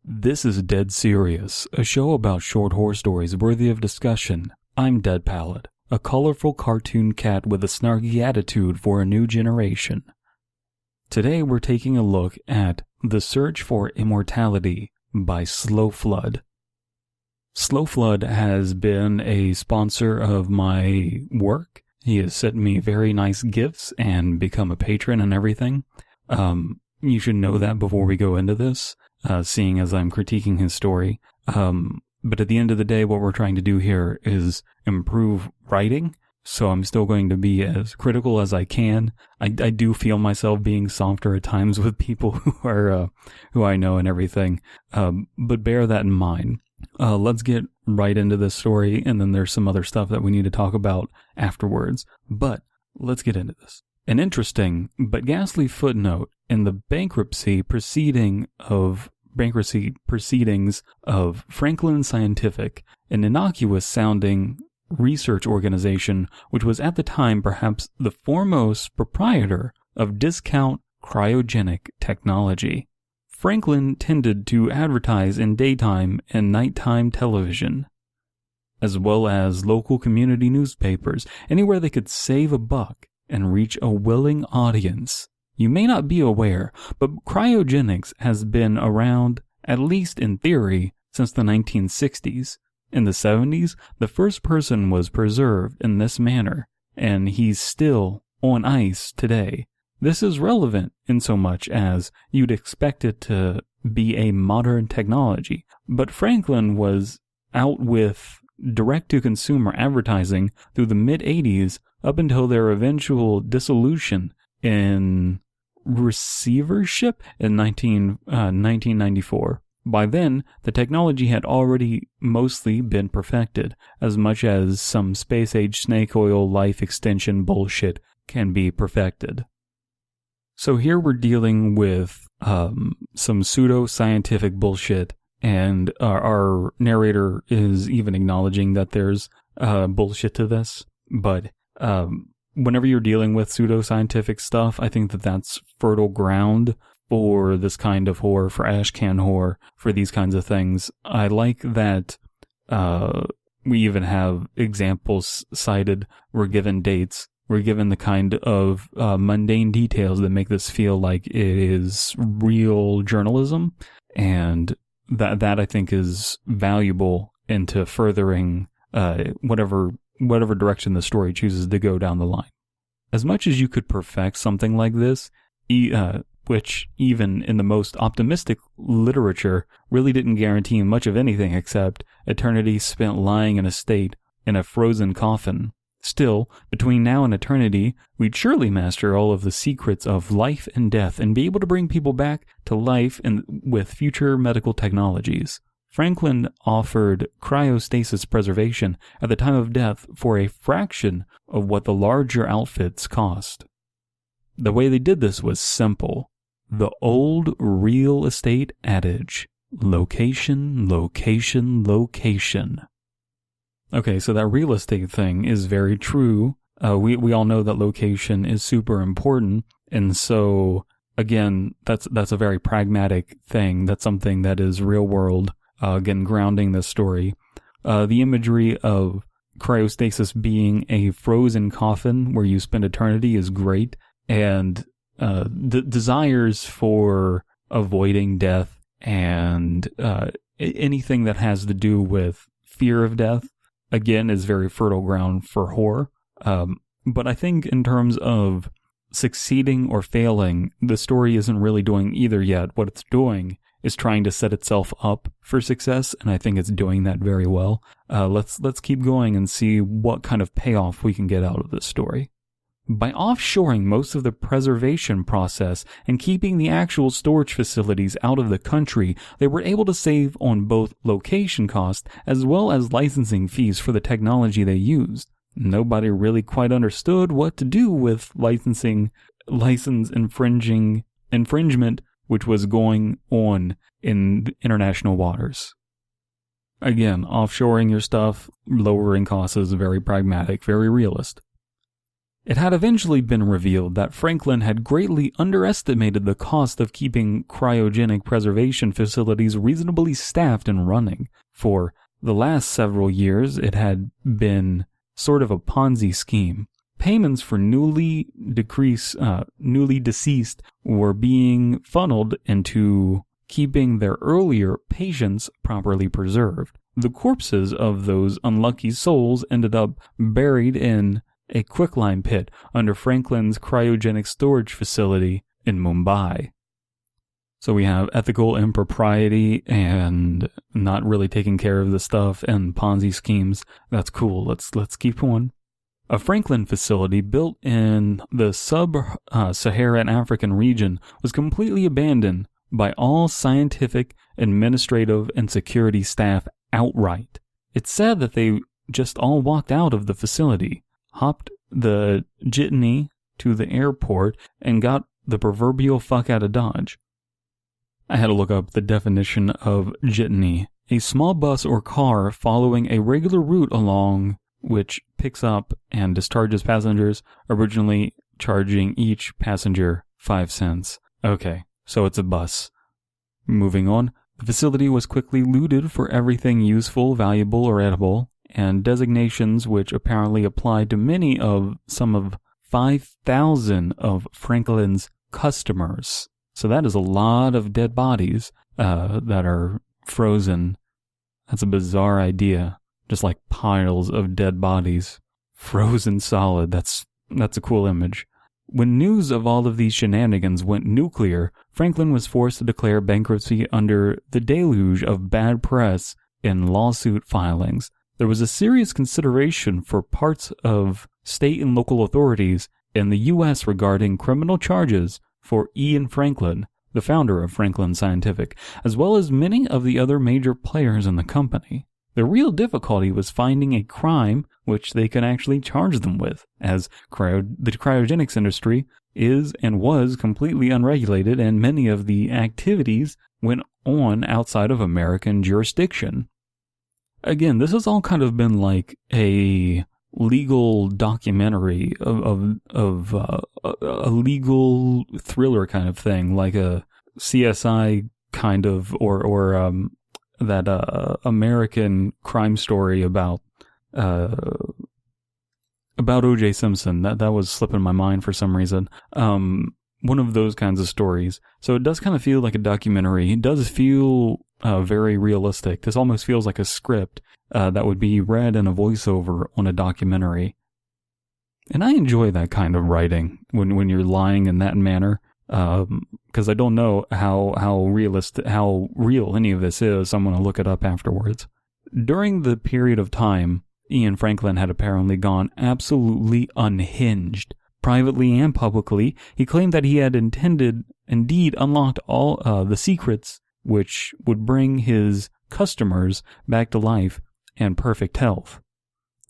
This is Dead Serious, a show about short horror stories worthy of discussion. I'm Dead Palette, a colorful cartoon cat with a snarky attitude for a new generation. Today we're taking a look at The Search for Immortality by Slow Flood. Slow Flood has been a sponsor of my work. He has sent me very nice gifts and become a patron and everything. You should know that before we go into this. Seeing as I'm critiquing his story. But at the end of the day, what we're trying to do here is improve writing, so I'm still going to be as critical as I can. I do feel myself being softer at times with people who I know and everything, but bear that in mind. Let's get right into this story, and then there's some other stuff that we need to talk about afterwards. But let's get into this. An interesting but ghastly footnote in the bankruptcy proceedings of Franklin Scientific, an innocuous-sounding research organization which was at the time perhaps the foremost proprietor of discount cryogenic technology. Franklin tended to advertise in daytime and nighttime television, as well as local community newspapers, anywhere they could save a buck and reach a willing audience. You may not be aware, but cryogenics has been around, at least in theory, since the 1960s. In the 70s, the first person was preserved in this manner, and he's still on ice today. This is relevant in so much as you'd expect it to be a modern technology, but Franklin was out with direct-to-consumer advertising through the mid-80s up until their eventual dissolution in receivership in 1994. By then, the technology had already mostly been perfected, as much as some space-age snake oil life extension bullshit can be perfected. So here we're dealing with some pseudo-scientific bullshit, and our narrator is even acknowledging that there's bullshit to this, but whenever you're dealing with pseudoscientific stuff, I think that that's fertile ground for this kind of horror, for ashcan horror, for these kinds of things. I like that we even have examples cited. We're given dates. We're given the kind of mundane details that make this feel like it is real journalism, and that I think is valuable into furthering whatever direction the story chooses to go down the line. As much as you could perfect something like this, which even in the most optimistic literature really didn't guarantee much of anything except eternity spent lying in a state in a frozen coffin, still, between now and eternity, we'd surely master all of the secrets of life and death and be able to bring people back to life with future medical technologies. Franklin offered cryostasis preservation at the time of death for a fraction of what the larger outfits cost. The way they did this was simple. The old real estate adage: location, location, location. Okay, so that real estate thing is very true. We all know that location is super important, and so, again, that's a very pragmatic thing. That's something that is real world. Again, grounding this story. The imagery of cryostasis being a frozen coffin where you spend eternity is great, and the desires for avoiding death and anything that has to do with fear of death, again, is very fertile ground for horror. But I think in terms of succeeding or failing, the story isn't really doing either yet. What it's doing is trying to set itself up for success, and I think it's doing that very well. Let's keep going and see what kind of payoff we can get out of this story. By offshoring most of the preservation process and keeping the actual storage facilities out of the country, they were able to save on both location costs as well as licensing fees for the technology they used. Nobody really quite understood what to do with license infringement which was going on in international waters. Again, offshoring your stuff, lowering costs is very pragmatic, very realist. It had eventually been revealed that Franklin had greatly underestimated the cost of keeping cryogenic preservation facilities reasonably staffed and running. For the last several years, it had been sort of a Ponzi scheme. Payments for newly deceased were being funneled into keeping their earlier patients properly preserved. The corpses of those unlucky souls ended up buried in a quicklime pit under Franklin's cryogenic storage facility in Mumbai. So we have ethical impropriety and not really taking care of the stuff and Ponzi schemes. That's cool. Let's keep going. A Franklin facility built in the sub-Saharan African region was completely abandoned by all scientific, administrative, and security staff outright. It's said that they just all walked out of the facility, hopped the jitney to the airport, and got the proverbial fuck out of Dodge. I had to look up the definition of jitney, a small bus or car following a regular route along which picks up and discharges passengers, originally charging each passenger 5 cents. Okay, so it's a bus. Moving on, the facility was quickly looted for everything useful, valuable, or edible, and designations which apparently applied to some of 5,000 of Franklin's customers. So that is a lot of dead bodies that are frozen. That's a bizarre idea. Just like piles of dead bodies. Frozen solid. That's a cool image. When news of all of these shenanigans went nuclear, Franklin was forced to declare bankruptcy under the deluge of bad press and lawsuit filings. There was a serious consideration for parts of state and local authorities in the U.S. regarding criminal charges for Ian Franklin, the founder of Franklin Scientific, as well as many of the other major players in the company. The real difficulty was finding a crime which they could actually charge them with, as the cryogenics industry is and was completely unregulated, and many of the activities went on outside of American jurisdiction. Again, this has all kind of been like a legal documentary of a legal thriller kind of thing, like a CSI kind of, or that American crime story about O.J. Simpson. That was slipping my mind for some reason. One of those kinds of stories. So it does kind of feel like a documentary. It does feel very realistic. This almost feels like a script that would be read in a voiceover on a documentary. And I enjoy that kind of writing when you're lying in that manner. Because I don't know how real any of this is. So I'm going to look it up afterwards. During the period of time, Ian Franklin had apparently gone absolutely unhinged. Privately and publicly, he claimed that he had indeed unlocked all the secrets which would bring his customers back to life and perfect health.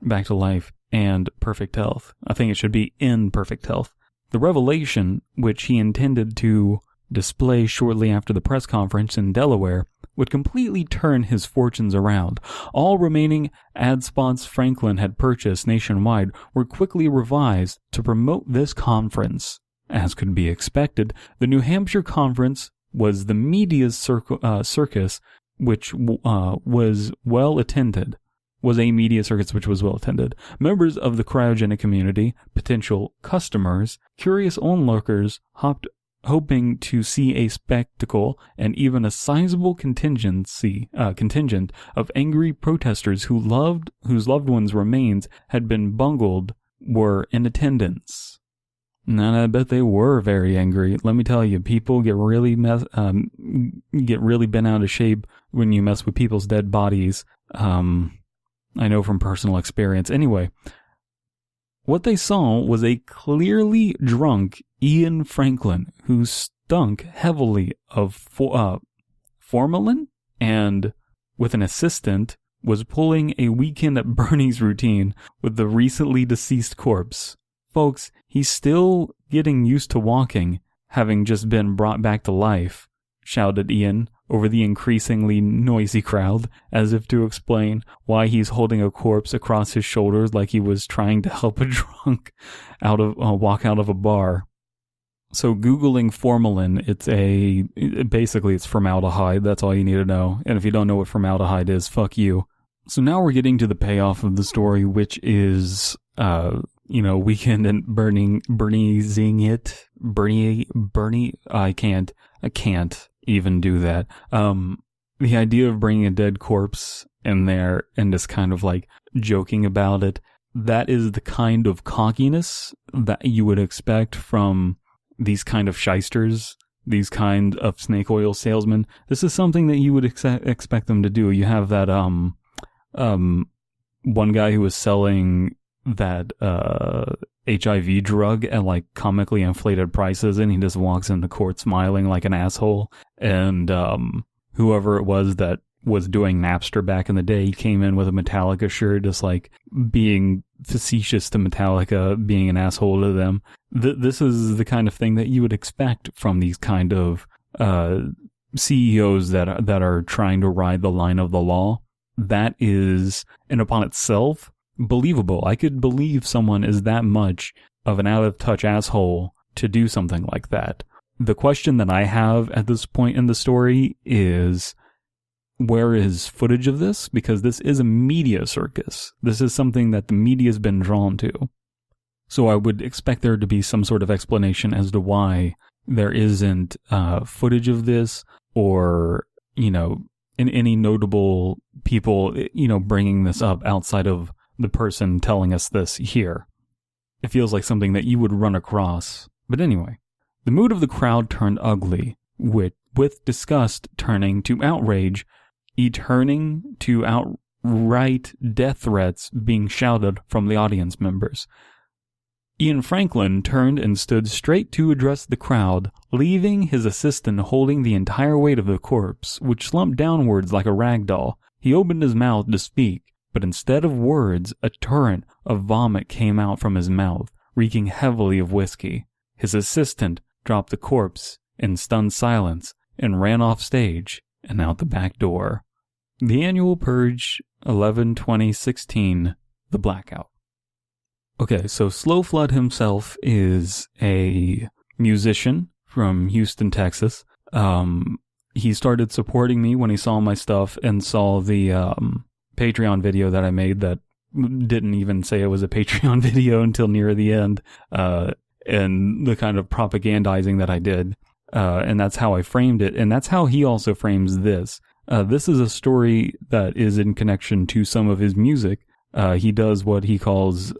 Back to life and perfect health. I think it should be in perfect health. The revelation, which he intended to display shortly after the press conference in Delaware, would completely turn his fortunes around. All remaining ad spots Franklin had purchased nationwide were quickly revised to promote this conference. As could be expected, the New Hampshire conference was the media's circus, which was well attended. Members of the cryogenic community, potential customers, curious onlookers, hoping to see a spectacle, and even a sizable contingent of angry protesters whose loved ones' remains had been bungled were in attendance. And I bet they were very angry. Let me tell you, people get really bent out of shape when you mess with people's dead bodies. I know from personal experience. Anyway, what they saw was a clearly drunk Ian Franklin who stunk heavily of formalin and, with an assistant, was pulling a weekend at Bernie's routine with the recently deceased corpse. Folks, he's still getting used to walking, having just been brought back to life. shouted Ian over the increasingly noisy crowd, as if to explain why he's holding a corpse across his shoulders like he was trying to help a drunk walk out of a bar. So Googling formalin, it's formaldehyde. That's all you need to know. And if you don't know what formaldehyde is, fuck you. So now we're getting to the payoff of the story, which is, Weekend and I can't even do that. The idea of bringing a dead corpse in there and just kind of like joking about it, that is the kind of cockiness that you would expect from these kind of shysters, these kind of snake oil salesmen. This is something that you would expect them to do. You have that, one guy who was selling that HIV drug at like comically inflated prices, and he just walks into court smiling like an asshole. And whoever it was that was doing Napster back in the day, he came in with a Metallica shirt, just like being facetious to Metallica, being an asshole to them. This is the kind of thing that you would expect from these kind of CEOs that are trying to ride the line of the law. That is, and upon itself, believable. I could believe someone is that much of an out-of-touch asshole to do something like that. The question that I have at this point in the story is, where is footage of this? Because this is a media circus. This is something that the media's been drawn to. So I would expect there to be some sort of explanation as to why there isn't footage of this, or, in any notable people, bringing this up outside of the person telling us this here. It feels like something that you would run across. But anyway, the mood of the crowd turned ugly, with disgust turning to outrage, turning to outright death threats being shouted from the audience members. Ian Franklin turned and stood straight to address the crowd, leaving his assistant holding the entire weight of the corpse, which slumped downwards like a rag doll. He opened his mouth to speak, but instead of words, a torrent of vomit came out from his mouth, reeking heavily of whiskey. His assistant dropped the corpse in stunned silence and ran off stage and out the back door. The Annual Purge, 11/20/16, The Blackout. Okay, so Slow Flood himself is a musician from Houston, Texas. He started supporting me when he saw my stuff and saw the Patreon video that I made that didn't even say it was a Patreon video until near the end, and the kind of propagandizing that I did. And that's how I framed it, and that's how he also frames this. This is a story that is in connection to some of his music. He does what he calls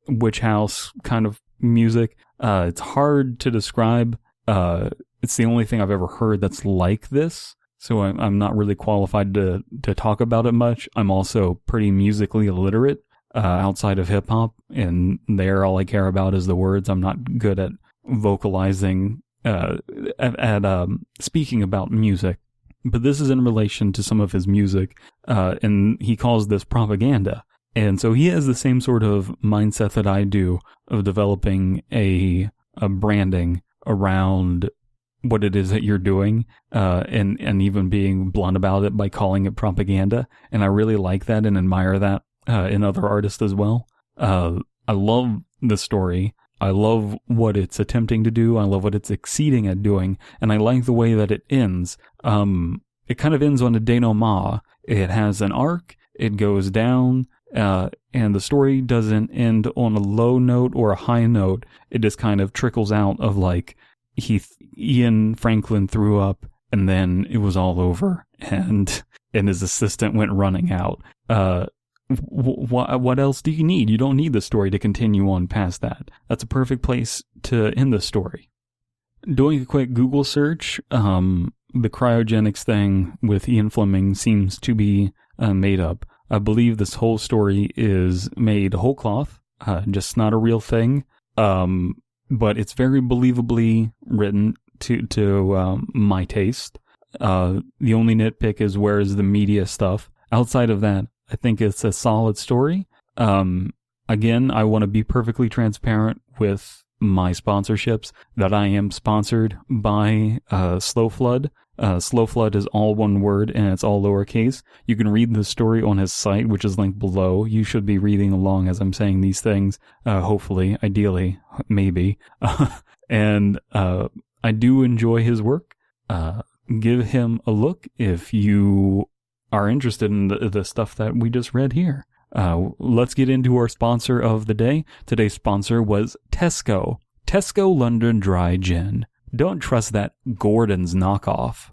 witch house kind of music. It's hard to describe. It's the only thing I've ever heard that's like this, so I'm not really qualified to talk about it much. I'm also pretty musically illiterate outside of hip-hop, and there all I care about is the words. I'm not good at vocalizing, at speaking about music. But this is in relation to some of his music, and he calls this propaganda. And so he has the same sort of mindset that I do of developing a branding around what it is that you're doing, and even being blunt about it by calling it propaganda. And I really like that and admire that in other artists as well. I love the story. I love what it's attempting to do. I love what it's exceeding at doing. And I like the way that it ends. It kind of ends on a denouement. It has an arc. It goes down. And the story doesn't end on a low note or a high note. It just kind of trickles out of like, Ian Franklin threw up, and then it was all over, and his assistant went running out. What else do you need? You don't need the story to continue on past that. That's a perfect place to end the story. Doing a quick Google search, the cryogenics thing with Ian Fleming seems to be made up. I believe this whole story is made whole cloth, just not a real thing. But it's very believably written to my taste. The only nitpick is where is the media stuff. Outside of that, I think it's a solid story. Again, I want to be perfectly transparent with my sponsorships, that I am sponsored by Slow Flood. Slow Flood is all one word and it's all lowercase. You can read the story on his site, which is linked below. You should be reading along as I'm saying these things, hopefully, ideally, maybe. And I do enjoy his work. Give him a look if you are interested in the stuff that we just read here. Let's get into our sponsor of the day. Today's sponsor was Tesco. Tesco London Dry Gin. Don't trust that Gordon's knockoff.